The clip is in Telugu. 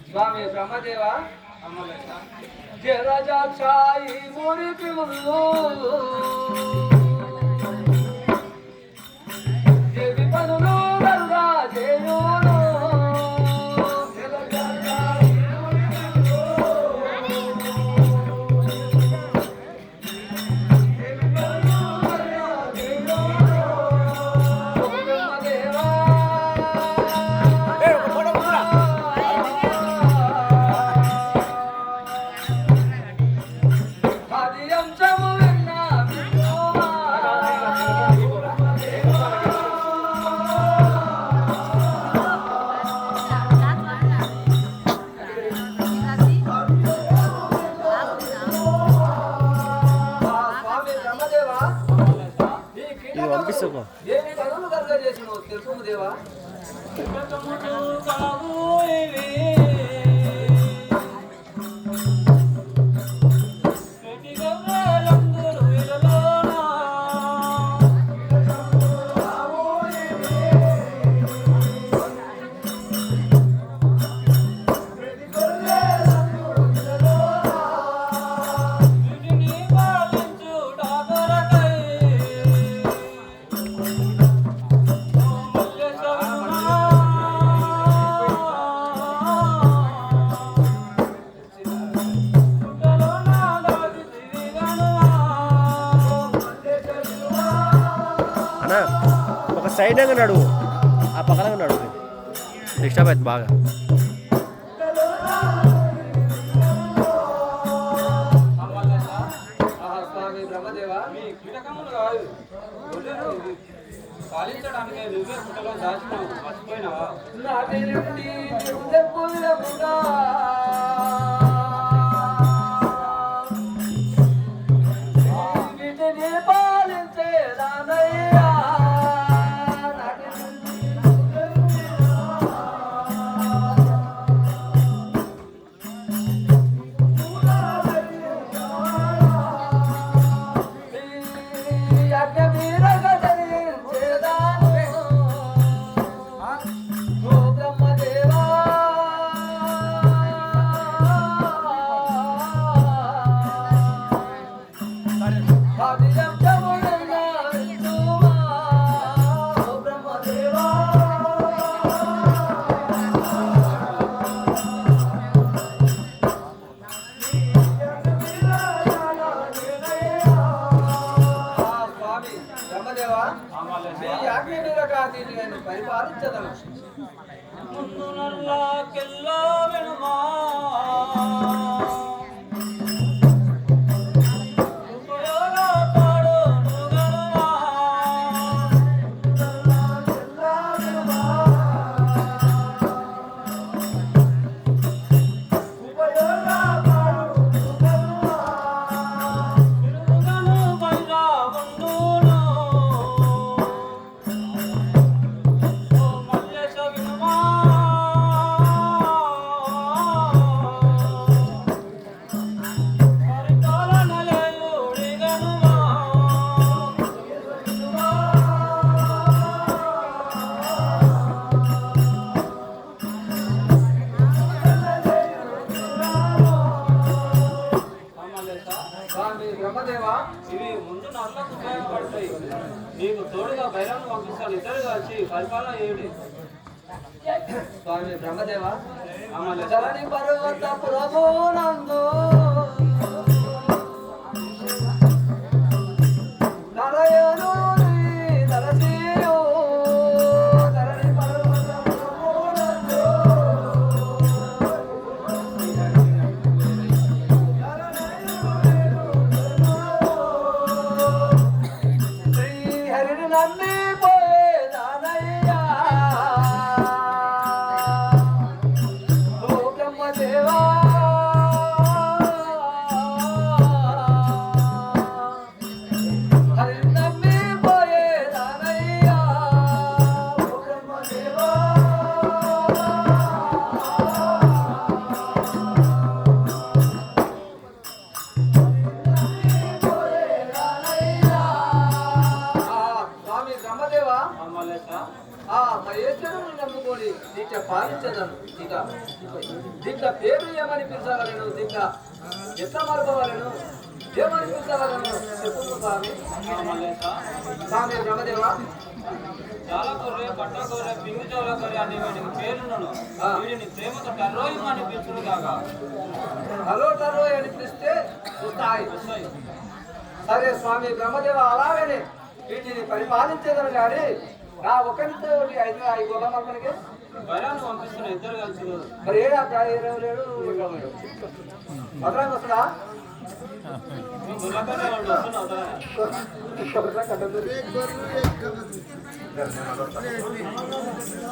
స్వామి బ్రహ్మదేవ జలజాక్షాయి మురికి దేవి పనులు గరుడా చేయును ఏమి కనులు కలుగ చేసిన తెలుసు దేవా ఒక సైడ్ నడువు ఆ పక్కన నడువు డిస్టర్బ్ అవుతుంది బాగా పరిపాలించదను ఇవి ముందు నాన్నకు ఉపయోగపడతాయి. నీకు తోడుగా బైరాన్ని పంపిస్తాను, ఇద్దరుగా వచ్చి పరిపాలన చేయండి. స్వామి బ్రహ్మదేవ ధరణి పర్వత పురమునందు నరయను నరసియో ధరణి పర్వత పురమునందు శ్రీహరిని నమ్మి పోయేదానయ్యా ఓ బ్రహ్మదేవా దీంట్లో పాలించదను ఇక దీంట్లో పేరు ఏమని పిలిచవలను దీంట్లో ఎట్లా మరపవలను ఏమని పిలిచవలను చెప్పు స్వామి. స్వామి బ్రహ్మదేవ చాలా గొర్రె బట్ట గొర్రె పిండి చోళ గొర్రె అనే వీటికి పేరున్నాను. వీటిని ప్రేమతో టర్రోయి అని పిలుచుడు కాగా. హలో టర్రోయ్ అని పిలిస్తే వస్తాయి. సరే స్వామి బ్రహ్మదేవ, అలాగనే వీటిని పరిపాలించేదను కానీ నా ఒకరితో 5 గొర్రెల మనకి భయాన్ని పంపిస్తున్న ఇద్దరు కలిసి మరి ఏడా 27 భద్రంగా వస్తుందా? గుర్రకనే వాళ్ళు వస్తున్నారు.